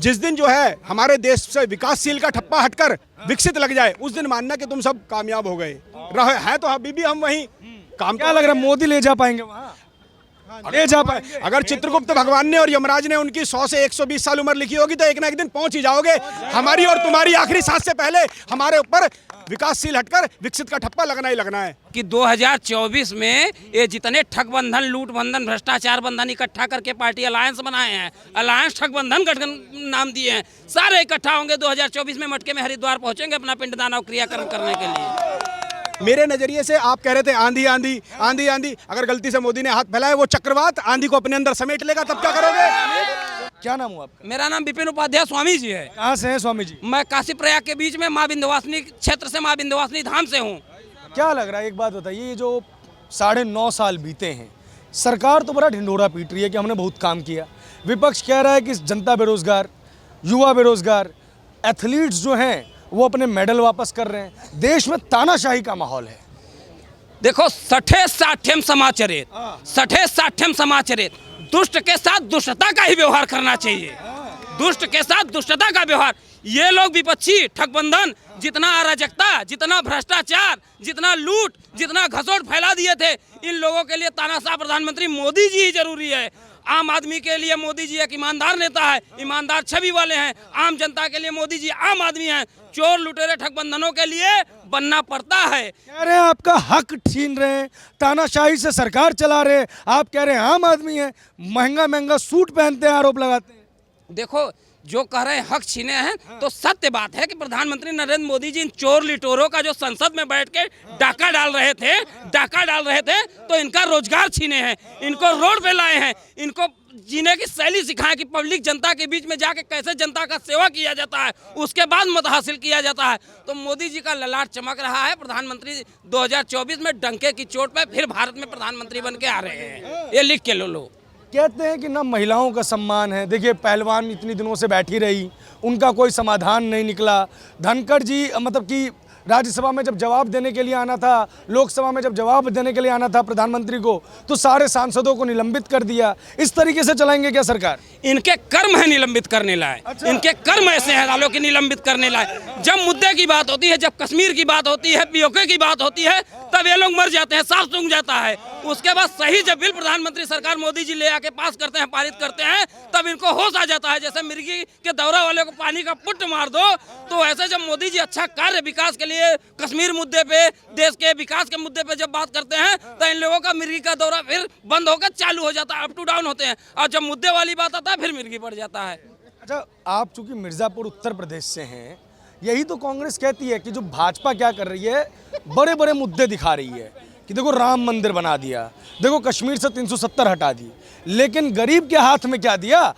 जिस दिन जो है हमारे देश से विकासशील का ठप्पा हटकर विकसित लग जाए, उस दिन मानना कि तुम सब कामयाब हो गए। रहे हैं तो अभी भी हम वहीं काम। क्या लग रहा है, मोदी ले जा पाएंगे वहाँ? ले जा पाएंगे? अगर चित्रगुप्त भगवान ने और यमराज ने उनकी 100 से 120 साल उम्र लिखी होगी तो एक ना एक दिन पहुंच ही जाओगे। हमारी और तुम्हारी आखिरी सांस से पहले हमारे ऊपर विकासशील हटकर विकसित का ठप्पा लगना ही लगना है। कि 2024 में ये जितने ठग बंधन, लूट बंधन, भ्रष्टाचार बंधन इकट्ठा करके पार्टी अलायंस बनाए हैं, अलायंस ठग बंधन गठन नाम दिए हैं, सारे इकट्ठा होंगे 2024 में, मटके में हरिद्वार पहुंचेंगे अपना पिंडदान और क्रियाकर्म करने के लिए। मेरे नजरिए से आप कह रहे थे आंधी आंधी आंधी आंधी, अगर गलती से मोदी ने हाथ फैलाया वो चक्रवात आंधी को अपने अंदर समेट लेगा, तब क्या करोगे? क्या नाम हुआ आपका? मेरा नाम विपिन उपाध्याय स्वामी जी है। कहाँ से हैं स्वामी जी? मैं काशी प्रयाग के बीच में माँ विंध्यवासिनी क्षेत्र से, माँ विंध्यवासिनी धाम से हूँ। क्या लग रहा है, एक बात बताइए, ये जो 9.5 साल बीते हैं, सरकार तो बड़ा ढिंढोरा पीट रही है कि हमने बहुत काम किया, विपक्ष कह रहा है कि जनता बेरोजगार, युवा बेरोजगार, एथलीट्स जो हैं वो अपने मेडल वापस कर रहे हैं, देश में तानाशाही का माहौल है। देखो, सठे साठ्यम समाचरित, सठे साठ्यम समाचरित, दुष्ट के साथ दुष्टता का ही व्यवहार करना चाहिए, दुष्ट के साथ दुष्टता का व्यवहार। ये लोग विपक्षी ठगबंधन, जितना अराजकता, जितना भ्रष्टाचार, जितना लूट, जितना घसोट फैला दिए थे, इन लोगों के लिए तानाशाह प्रधानमंत्री मोदी जी ही जरूरी है। आम आदमी के लिए मोदी जी एक ईमानदार नेता है, ईमानदार छवि वाले हैं। आम जनता के लिए मोदी जी आम आदमी हैं। चोर लुटेरे ठगबंधनों के लिए बनना पड़ता है। कह रहे हैं आपका हक छीन रहे हैं, तानाशाही से सरकार चला रहे हैं, आप कह रहे हैं आम आदमी हैं, महंगा महंगा सूट पहनते हैं, आरोप लगाते हैं। देखो, जो कह रहे हैं हक छीने हैं, तो सत्य बात है कि प्रधानमंत्री नरेंद्र मोदी जी इन चोर लिटोरों का जो संसद में बैठ के डाका डाल रहे थे, तो इनका रोजगार छीने हैं, इनको रोड पे लाए हैं, इनको जीने की शैली सिखाएं कि पब्लिक जनता के बीच में जाके कैसे जनता का सेवा किया जाता है, उसके बाद मत हासिल किया जाता है। तो मोदी जी का ललाट चमक रहा है। प्रधानमंत्री 2024 में डंके की चोट पे फिर भारत में प्रधानमंत्री बन के आ रहे हैं, ये लिख के लो। कहते हैं कि ना महिलाओं का सम्मान है। देखिए, पहलवान इतनी दिनों से बैठी रही, उनका कोई समाधान नहीं निकला। धनखड़ जी मतलब कि राज्यसभा में जब जवाब देने के लिए आना था, लोकसभा में जब जवाब देने के लिए आना था प्रधानमंत्री को, तो सारे सांसदों को निलंबित कर दिया। इस तरीके से चलाएंगे क्या सरकार? इनके कर्म है निलंबित करने लाए। अच्छा। इनके कर्म ऐसे हैं लालो कि निलंबित करने लाए। जब मुद्दे की बात होती है, जब कश्मीर की बात होती है, पीओके की बात होती है, तब ये लोग मर जाते हैं, सांस सूंघ जाता है। उसके बाद सही जब बिल प्रधानमंत्री सरकार मोदी जी ले आके पास करते हैं, पारित करते हैं, तब इनको होश आ जाता है। जैसे मिर्गी के दौरा वाले को पानी का पुट मार दो, तो ऐसे जब मोदी जी अच्छा कार्य विकास के लिए कश्मीर मुद्दे पे, देश के विकास के मुद्दे पे जब बात करते हैं, तो इन लोगों का मिर्गी का दौरा फिर बंद होकर चालू हो जाता है, अप टू डाउन होते हैं। और जब मुद्दे वाली बात आता है, फिर मिर्गी पड़ जाता है। अच्छा, आप चूंकि मिर्जापुर उत्तर प्रदेश से हैं, यही तो कांग्रेस कहती है कि जो भाजपा क्या कर रही है, बड़े बड़े मुद्दे दिखा रही है कि देखो राम मंदिर बना दिया, देखो कश्मीर से 370 हटा दी, लेकिन गरीब के हाथ में क्या दिया?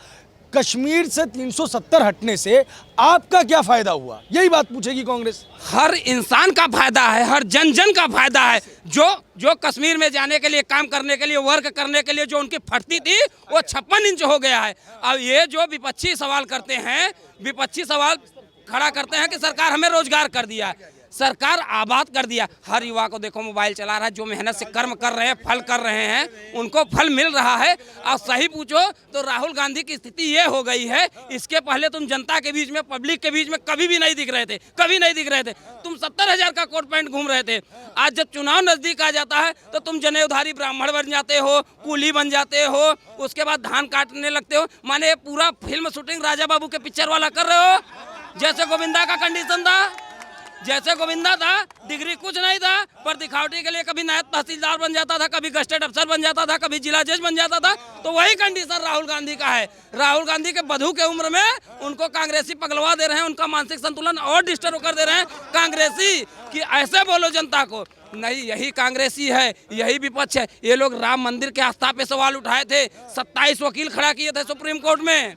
कश्मीर से 370 हटने से आपका क्या फायदा हुआ? यही बात पूछेगी कांग्रेस। हर इंसान का फायदा है, हर जन जन का फायदा है। जो कश्मीर में जाने के लिए, काम करने के लिए, वर्क करने के लिए जो उनकी फटती थी, वो 56 इंच हो गया है। अब ये जो विपक्षी सवाल करते हैं, विपक्षी सवाल खड़ा करते हैं कि सरकार हमें रोजगार कर दिया है, सरकार आबाद कर दिया। हर युवा को देखो मोबाइल चला रहा है, जो मेहनत से कर्म कर रहे हैं, फल कर रहे हैं, उनको फल मिल रहा है। और सही पूछो तो राहुल गांधी की स्थिति ये हो गई है, इसके पहले तुम जनता के बीच में, पब्लिक के बीच में कभी भी नहीं दिख रहे थे, कभी नहीं दिख रहे थे। तुम 70,000 का कोट पैंट घूम रहे थे। आज जब चुनाव नजदीक आ जाता है तो तुम जनेऊधारी ब्राह्मण बन जाते हो, कूली बन जाते हो, उसके बाद धान काटने लगते हो। माने पूरा फिल्म शूटिंग राजा बाबू के पिक्चर वाला कर रहे हो। जैसे गोविंदा का कंडीशन था, जैसे गोविंदा था, डिग्री कुछ नहीं था, पर दिखावटी के लिए कभी नायब तहसीलदार बन जाता था, कभी गस्टेड अफसर बन जाता था, कभी जिला जज बन जाता था। तो वही कंडीशन राहुल गांधी का है। राहुल गांधी के बधू के उम्र में उनको कांग्रेसी पगलवा दे रहे हैं, उनका मानसिक संतुलन और डिस्टर्ब कर दे रहे हैं कांग्रेसी, कि ऐसे बोलो जनता को। नहीं, यही कांग्रेसी है, यही विपक्ष है। ये लोग राम मंदिर के आस्था पे सवाल उठाए थे, 27 वकील खड़ा किए थे सुप्रीम कोर्ट में।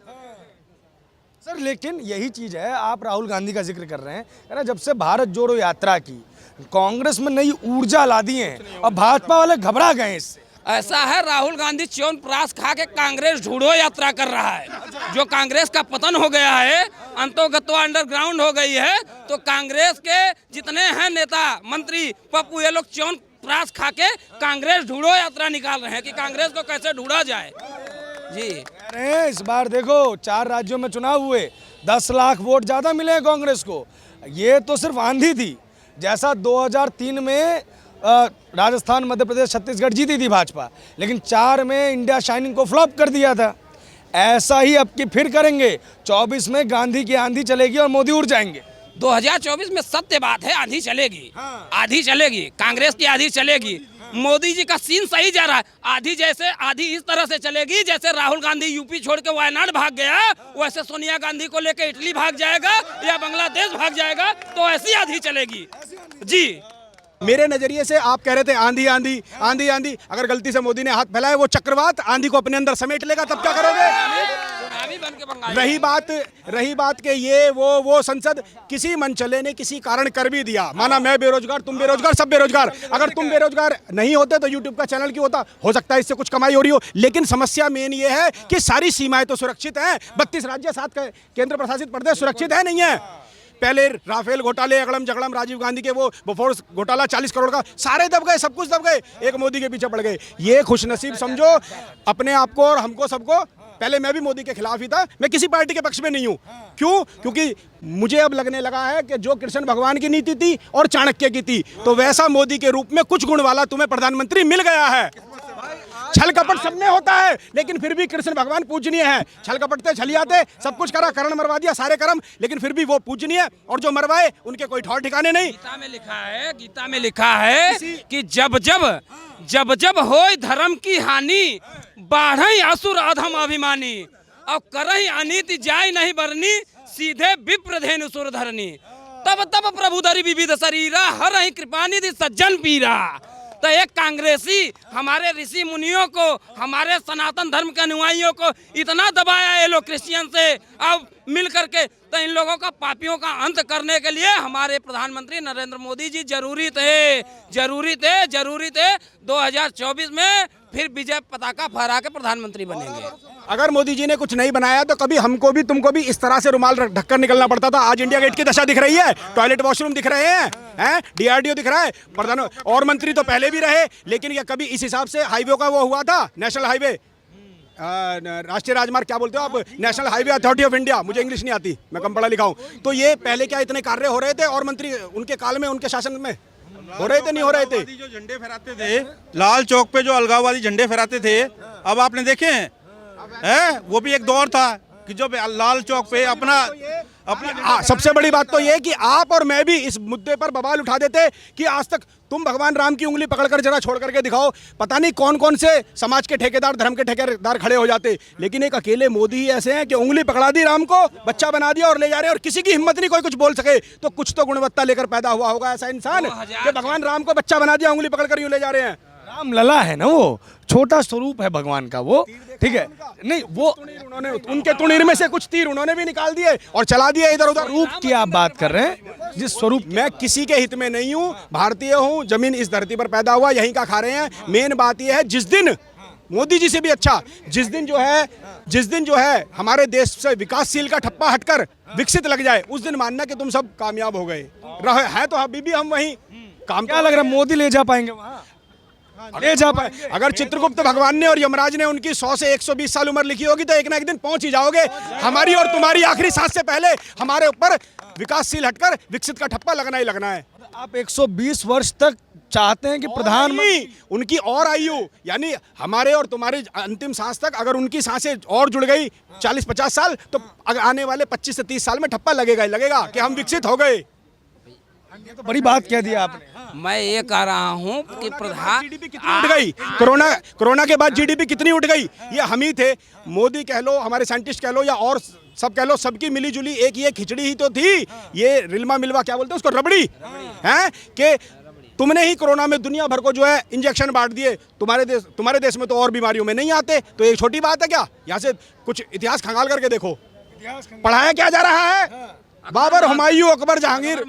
सर, लेकिन यही चीज है, आप राहुल गांधी का जिक्र कर रहे हैं, है ना? जब से भारत जोड़ो यात्रा की, कांग्रेस में नई ऊर्जा ला दी है और भाजपा वाले घबरा गए इससे। ऐसा है, राहुल गांधी च्यवनप्राश खा के कांग्रेस ढूंढो यात्रा कर रहा है। जो कांग्रेस का पतन हो गया है, अंतोगत्वा अंडरग्राउंड हो गई है, तो कांग्रेस के जितने हैं नेता मंत्री पप्पू, ये लोग च्यवनप्राश खा के कांग्रेस ढूंढो यात्रा निकाल रहे हैं कि कांग्रेस को कैसे ढूंढा जाए। जी। अरे इस बार देखो 4 राज्यों में चुनाव हुए, 10 लाख वोट ज़्यादा मिले हैं कांग्रेस को। ये तो सिर्फ आंधी थी, जैसा 2003 में राजस्थान, मध्य प्रदेश, छत्तीसगढ़ जीती थी भाजपा, लेकिन 4 में इंडिया शाइनिंग को फ्लॉप कर दिया था। ऐसा ही अब की फिर करेंगे। 24 में गांधी की आंधी चलेगी और मोदी उड़ जाएंगे। 2024 में सत्य बात है, आंधी चलेगी। आंधी चलेगी, कांग्रेस की आंधी चलेगी। मोदी जी का सीन सही जा रहा है। आंधी इस तरह से चलेगी जैसे राहुल गांधी यूपी छोड़ के वायनाड भाग गया, वैसे सोनिया गांधी को लेकर इटली भाग जाएगा या बांग्लादेश भाग जाएगा, तो ऐसी आंधी चलेगी जी। मेरे नजरिए से आप कह रहे थे आंधी आंधी आंधी आंधी, अगर गलती से मोदी ने हाथ फैलाया वो चक्रवात आंधी को अपने अंदर समेट लेगा, तब क्या करोगे? रही बात के ये वो संसद किसी मनचले ने किसी कारण कर भी दिया, माना मैं बेरोजगार, तुम बेरोजगार, सब बेरोजगार। अगर तुम बेरोजगार नहीं होते तो यूट्यूब का चैनल क्यों होता? हो सकता है इससे कुछ कमाई हो रही हो, लेकिन समस्या मेन ये है कि सारी सीमाएं तो सुरक्षित हैं। 32 राज्य, 7 केंद्र प्रशासित प्रदेश सुरक्षित है नहीं है? पहले राफेल घोटाले, अगड़म जगड़म, राजीव गांधी के वो बोफोर्स घोटाला 40 करोड़ का, सारे दब गए, सब कुछ दब गए, एक मोदी के पीछे पड़ गए। ये खुशनसीब समझो अपने आप को और हमको सबको। पहले मैं भी मोदी के खिलाफ ही था, मैं किसी पार्टी के पक्ष में नहीं हूँ। क्यों? क्योंकि मुझे अब लगने लगा है कि जो कृष्ण भगवान की नीति थी और चाणक्य की थी, तो वैसा मोदी के रूप में कुछ गुण वाला तुम्हें प्रधानमंत्री मिल गया है। छल कपट सब में होता है, लेकिन फिर भी कृष्ण भगवान पूजनीय है। छल कपट थे, छलियाते, सब कुछ करा, करण मरवा दिया, सारे कर्म, लेकिन फिर भी वो पूजनीय, और जो मरवाए उनके कोई ठौर ठिकाने नहीं। गीता में लिखा है कि जब जब होय धर्म की हानि, बाढ़ई असुर अधम अभिमानी, और करही अनीति जाय नहीं बरनी, सीधे विप्र धेनु सुर धरनी, तब तब प्रभु धरि विविध शरीरा, हरहि कृपानिधि सज्जन पीरा। तो एक कांग्रेसी हमारे ऋषि मुनियों को, हमारे सनातन धर्म के अनुयायियों को इतना दबाया ये लोग क्रिश्चियन से, अब मिल करके तो इन लोगों का पापियों का अंत करने के लिए हमारे प्रधानमंत्री नरेंद्र मोदी जी जरूरी थे। 2024 में फिर विजय पताका फहरा के प्रधानमंत्री बनेंगे। अगर मोदी जी ने कुछ नहीं बनाया तो कभी हमको भी तुमको भी इस तरह से रुमाल ढककर निकलना पड़ता था। आज इंडिया गेट की दशा दिख रही है, टॉयलेट वॉशरूम दिख रहे हैं, DRDO दिख रहा है, प्रधान और मंत्री तो पहले भी रहे, लेकिन ये कभी इस हिसाब से हाईवे का वो हुआ था, नेशनल हाईवे, राष्ट्रीय राजमार्ग क्या बोलते हो आप, national highway authority of India, मुझे इंग्लिश नहीं आती, मैं कम पढ़ा लिखा हूँ। तो ये पहले क्या इतने कार्य हो रहे थे और मंत्री उनके काल में, उनके शासन में हो रहे थे, नहीं हो रहे थे? जो झंडे फहराते थे लाल चौक पे, जो अलगाववादी झंडे फहराते थे, अब आपने देखे हैं? वो भी एक दौर था कि जो लाल चौक पे अपना सबसे बड़ी बात तो ये कि आप और मैं भी इस मुद्दे पर बवाल उठा देते कि आज तक तुम भगवान राम की उंगली पकड़कर जरा छोड़ करके दिखाओ, पता नहीं कौन कौन से समाज के ठेकेदार, धर्म के ठेकेदार खड़े हो जाते, लेकिन एक अकेले मोदी ही ऐसे हैं कि उंगली पकड़ा दी राम को, बच्चा बना दिया और ले जा रहे हैं, और किसी की हिम्मत नहीं कोई कुछ बोल सके। तो कुछ तो गुणवत्ता लेकर पैदा हुआ होगा ऐसा इंसान कि भगवान राम को बच्चा बना दिया, उंगली पकड़कर यूं ले जा रहे हैं। राम लला है ना, वो छोटा स्वरूप है भगवान का, वो ठीक है नहीं, वो उन्होंने उनके तुणीर में से कुछ तीर उन्होंने भी निकाल दिए और चला दिया इधर उधर। रूप की आप बात कर रहे हैं, जिस स्वरूप, मैं किसी के हित में नहीं हूँ, भारतीय हूँ, जमीन इस धरती पर पैदा हुआ, यहीं का खा रहे हैं। मेन बात यह है, जिस दिन मोदी जी से भी अच्छा, जिस दिन जो है हमारे देश से विकासशील का ठप्पा हटकर विकसित लग जाए, उस दिन मानना कि तुम सब कामयाब हो गए। है तो अभी भी हम वहीं काम। क्या लग रहा है मोदी ले जा पाएंगे वहाँ? ले जा पाए? अगर चित्रगुप्त भगवान ने और यमराज ने उनकी 100 से 120 साल उम्र लिखी होगी तो एक ना एक दिन पहुंच ही जाओगे। हमारी और तुम्हारी आखिरी सांस से पहले हमारे ऊपर विकासशील हटकर विकसित का ठप्पा लगना ही लगना है। आप 120 वर्ष तक चाहते हैं कि प्रधानमंत्री, उनकी और आयु, यानी हमारे और तुम्हारी अंतिम सांस तक अगर उनकी सांसें और जुड़ गई 40-50 साल, तो आने वाले 25 से 30 साल में ठप्पा लगेगा ही लगेगा कि हम विकसित हो गए। ये तो बड़ी बात कह दी आपने। मैं ये कह रहा हूँ कि प्रधान GDP कितनी उठ गई, कोरोना के बाद GDP कितनी उठ गई, ये हम ही थे। मोदी कह लो, हमारे साइंटिस्ट कह लो, या और सब कह लो, सबकी मिली जुली एक ये खिचड़ी ही तो थी। ये रिल्मा मिलवा क्या बोलते हैं उसको, रबड़ी है कि तुमने ही कोरोना में दुनिया भर को जो है इंजेक्शन बांट दिए। तुम्हारे देश में तो और बीमारियों में नहीं आते, तो ये छोटी बात है क्या? यहाँ से कुछ इतिहास खंगाल करके देखो, पढ़ाया क्या जा रहा है। बाबर, हुमायूं, अकबर, जहांगीर,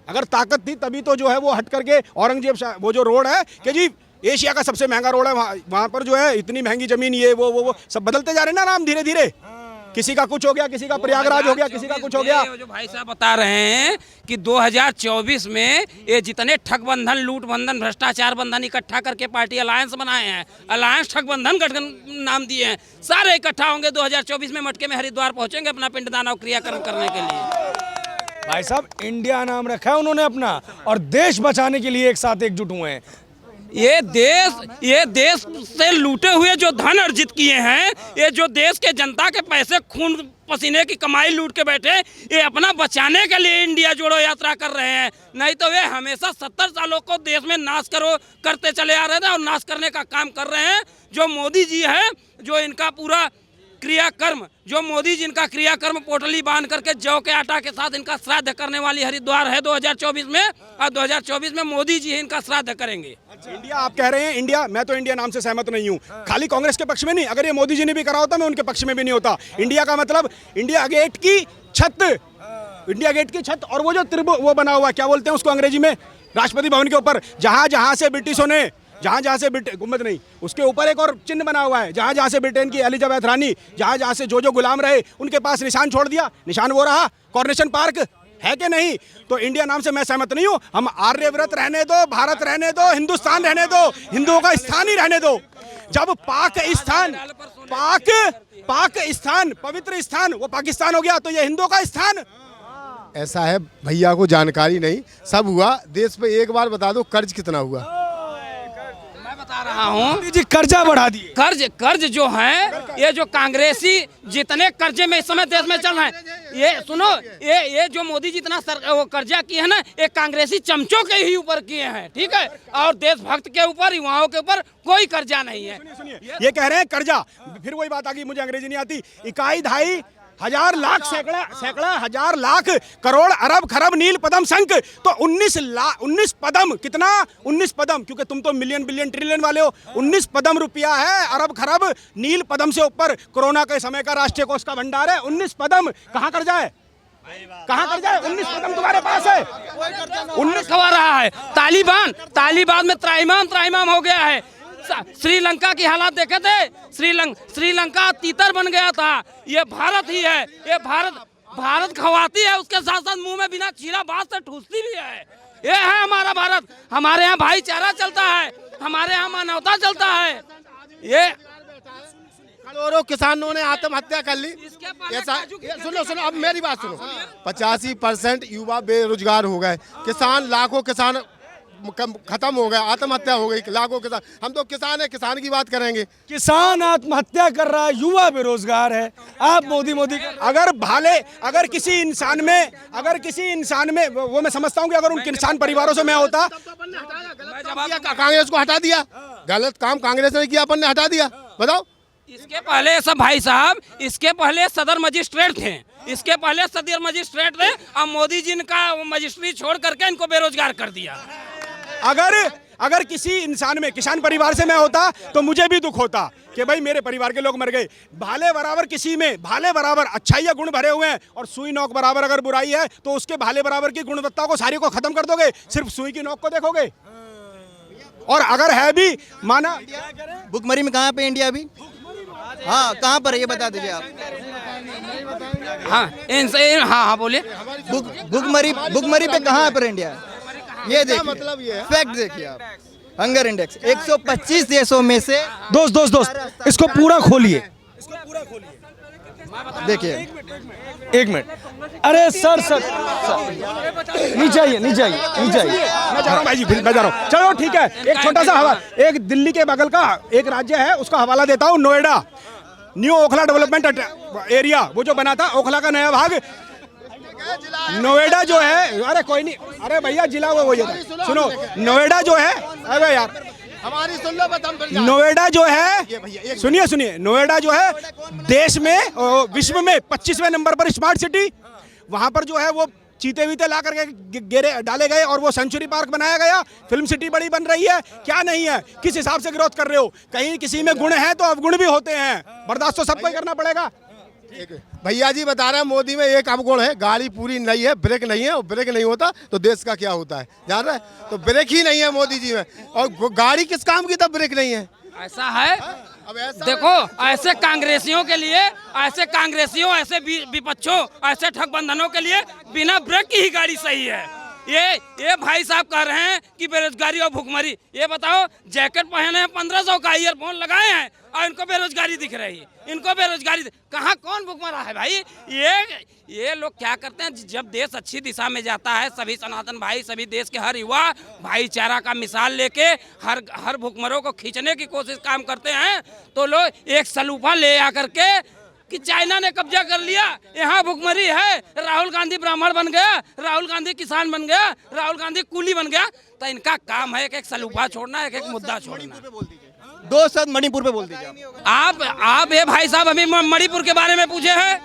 अगर ताकत थी तभी तो जो है वो हट करके औरंगजेब, वो जो रोड है कि जी एशिया का सबसे महंगा रोड है, वहाँ पर जो है इतनी महंगी जमीन, ये वो सब बदलते जा रहे हैं ना नाम धीरे धीरे। किसी का कुछ हो गया, किसी का प्रयागराज हो गया, किसी का कुछ हो गया। जो भाई साहब बता रहे हैं कि 2024 में ये जितने ठग बंधन, लूट बंधन, भ्रष्टाचार बंधन इकट्ठा करके पार्टी अलायंस बनाए हैं, अलायंस ठग बंधन गठन नाम दिए हैं, सारे इकट्ठा होंगे 2024 में, मटके में हरिद्वार पहुंचेंगे अपना पिंडदान और क्रियाक्रम करने के लिए। भाई साहब इंडिया नाम रखा है उन्होंने अपना, और देश बचाने के लिए एक साथ एकजुट हुए हैं। ये देश से लूटे हुए जो धन अर्जित किए हैं, ये जो देश के जनता के पैसे खून पसीने की कमाई लूट के बैठे, ये अपना बचाने के लिए इंडिया जोड़ो यात्रा कर रहे हैं। नहीं तो वे हमेशा 70 सालों को देश में नाश करते चले आ रहे थे और नाश करने का काम कर रहे हैं। जो मोदी जी है, जो इनका पूरा क्रियाकर्म, जो मोदी जी इनका क्रियाकर्म पोटली बांध करके जौ के आटा के साथ इनका श्राद्ध करने वाली हरिद्वार है 2024 में, और 2024 में मोदी जी इनका श्राद्ध करेंगे। इंडिया आप कह रहे हैं, इंडिया, मैं तो इंडिया नाम से सहमत नहीं हूँ। खाली कांग्रेस के पक्ष में नहीं, अगर ये मोदी जी ने भी करा होता मैं उनके पक्ष में भी नहीं होता। इंडिया का मतलब इंडिया गेट की छत, इंडिया गेट की छत, और वो जो वो बना हुआ, क्या बोलते हैं उसको अंग्रेजी में, राष्ट्रपति भवन के ऊपर, जहाँ से ब्रिटिशों ने, जहाँ से गुम्बद नहीं, उसके ऊपर एक और चिन्ह बना हुआ है, जहाँ से ब्रिटेन की एलिजाबेथ रानी, जहाँ से जो गुलाम रहे उनके पास निशान छोड़ दिया, निशान वो रहा कॉर्नेशन पार्क, है कि नहीं? तो इंडिया नाम से मैं सहमत नहीं हूँ। हम आर्यव्रत रहने दो, भारत रहने दो, हिंदुस्तान रहने दो, हिंदुओं का स्थान ही रहने दो। जब पाकिस्तान पवित्र स्थान वो पाकिस्तान हो गया, तो ये हिंदुओं का स्थान। ऐसा है, भैया को जानकारी नहीं, सब हुआ। देश पे एक बार बता दो कर्ज कितना हुआ? बता रहा हूँ जी, कर्जा बढ़ा दिए। कर्ज जो है, ये जो कांग्रेसी जितने कर्जे में इस समय देश में चल रहे हैं, ये सुनो, ये जो मोदी जी इतना वो कर्जा किए हैं ना, ये कांग्रेसी चमचों के ही ऊपर किए हैं, ठीक है? और देशभक्त के ऊपर, युवाओं के ऊपर कोई कर्जा नहीं है। सुनिए, ये कह रहे हैं कर्जा, फिर वही बात आ गई, मुझे अंग्रेजी नहीं आती, इकाई धाई हजार लाख सैकड़ा हजार लाख करोड़ अरब खरब नील पदम संख, तो 19 पदम, कितना? 19 पदम, क्योंकि तुम तो मिलियन बिलियन ट्रिलियन वाले हो। 19 पदम रुपया है, अरब खरब नील पदम से ऊपर कोरोना के समय का राष्ट्रीय कोष का भंडार है। 19 पदम, कहाँ कर्जा है? कहाँ कर्जा है? 19 पदम तुम्हारे पास है। 19 खवा रहा है। तालिबान में त्राइमाम हो गया है। श्रीलंका की हालात देखे थे, श्रीलंका तीतर बन गया था। ये भारत ही है, ये भारत खवाती है, उसके साथ साथ मुंह में बिना चीरा बात से ठूसती भी है। ये है हमारा भारत। हमारे यहाँ भाईचारा चलता है, हमारे यहाँ मानवता चलता है। ये करोड़ों किसानों ने आत्महत्या कर ली। ऐसा सुनो, अब मेरी बात सुनो, 85% युवा बेरोजगार हो गए, किसान, लाखों किसान खत्म हो गया, आत्महत्या हो गई लाखों किसान। हम तो किसान है, किसान की बात करेंगे। किसान आत्महत्या कर रहा है, युवा बेरोजगार है, आप मोदी अगर किसी इंसान में वो मैं समझता हूँ कि अगर उन किसान परिवारों से मैं होता, कांग्रेस को हटा दिया, गलत काम कांग्रेस ने किया, अपन ने हटा दिया। बताओ, इसके पहले सब भाई साहब, इसके पहले सदर मजिस्ट्रेट थे, इसके पहले सदर मजिस्ट्रेट थे, अब मोदी जी का मजिस्ट्री छोड़ करके इनको बेरोजगार कर दिया। अगर किसी इंसान में, किसान परिवार से मैं होता, तो मुझे भी दुख होता कि भाई मेरे परिवार के लोग मर गए। भाले बराबर किसी में, भाले बराबर अच्छाइयाँ गुण भरे हुए हैं, और सुई नोक बराबर अगर बुराई है, तो उसके भाले बराबर की गुणवत्ता को सारी को खत्म कर दोगे, सिर्फ सुई की नोक को देखोगे। और अगर है भी माना, भुखमरी में कहाँ पे इंडिया अभी? हाँ, कहाँ पर है ये बता दीजिए आप। हाँ बोलिए। भुखमरी पे कहाँ पर इंडिया? ये देखिए, मतलब ये है, फैक्ट देखिए आप, हंगर इंडेक्स 125 देशों में से। दोस्त इसको पूरा खोलिए, देखिए। एक मिनट, अरे सर नीचे आइए। मैं जा रहा हूँ भाई जी, मैं जा रहा हूँ। चलो ठीक है, एक छोटा सा हवाला, एक दिल्ली के बगल का एक राज्य है, उसका हवाला देता हूँ। Noida, new Okhla development area, वो जो बना था, ओखला का नया भाग, नोएडा जो है, अरे कोई नहीं, अरे भैया जिला वो सुनो, नोएडा जो है, अरे यार हमारी सुन लो बात, हम नोएडा जो है, सुनिए, नोएडा जो है देश में, विश्व में 25वें नंबर पर स्मार्ट सिटी, वहां पर जो है वो चीते वीते ला करके डाले गए, और वो सेंचुरी पार्क बनाया गया, फिल्म सिटी बड़ी बन रही है। क्या नहीं है? किस हिसाब से ग्रोथ कर रहे हो? कहीं किसी में गुण है तो अवगुण भी होते हैं, बर्दाश्त तो सबको ही करना पड़ेगा। भैया जी बता रहे हैं, मोदी में एक अवगुण है, गाड़ी पूरी नई है, ब्रेक नहीं है, और ब्रेक नहीं होता तो देश का क्या होता है जान रहे? तो ब्रेक ही नहीं है मोदी जी में, और गाड़ी किस काम की तब ब्रेक नहीं है? ऐसा है, अब ऐसा देखो ऐसे कांग्रेसियों के लिए, ऐसे कांग्रेसियों, ऐसे विपक्षों, ऐसे ठगबंधनों के लिए बिना ब्रेक की ही गाड़ी सही है। ये भाई साहब कह रहे हैं कि बेरोजगारी और भुखमरी। ये बताओ, जैकेट पहने हैं 1500 का, ईयरफोन लगाए हैं और इनको बेरोजगारी दिख रही है। इनको बेरोजगारी कहाँ, कौन भुखमरा है भाई? ये लोग क्या करते हैं, जब देश अच्छी दिशा में जाता है, सभी सनातन भाई, सभी देश के हर युवा भाईचारा का मिसाल लेके हर भुखमरों को खींचने की कोशिश काम करते हैं, तो लोग एक सलूफा ले आकर के कि चाइना ने कब्जा कर लिया, यहाँ भुखमरी है, राहुल गांधी ब्राह्मण बन गया, राहुल गांधी किसान बन गया, राहुल गांधी कूली बन गया। तो इनका काम है एक सलूफा छोड़ना, एक मुद्दा छोड़ना। 2 शब्द मणिपुर पे बोल दीजिए आप ये भाई साहब अभी मणिपुर के बारे में पूछे हैं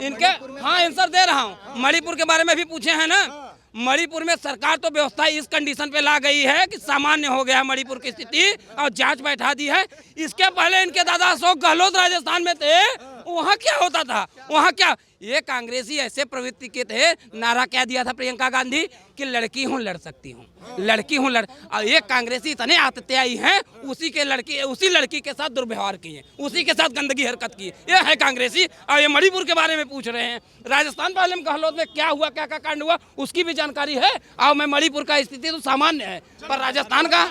इनके, हाँ आंसर दे रहा हूँ। मणिपुर के बारे में भी पूछे हैं ना। मणिपुर में सरकार तो व्यवस्था इस कंडीशन पे ला गई है कि सामान्य हो गया मणिपुर की स्थिति और जांच बैठा दी है। इसके पहले इनके दादा अशोक गहलोत राजस्थान में थे, वहाँ क्या होता था, वहाँ क्या, ये कांग्रेसी ऐसे प्रवृत्ति के थे। नारा क्या दिया था प्रियंका गांधी कि लड़की हूँ लड़ सकती हूँ, लड़की हूँ लड़। और ये कांग्रेसी इतने आतताई हैं, उसी लड़की के साथ दुर्व्यवहार किए, उसी के साथ गंदगी हरकत की। ये है कांग्रेसी। और ये मणिपुर के बारे में पूछ रहे हैं, राजस्थान पहले में गहलोत में क्या हुआ, क्या क्या कांड हुआ, उसकी भी जानकारी है। और मैं मणिपुर का स्थिति तो सामान्य है, पर राजस्थान का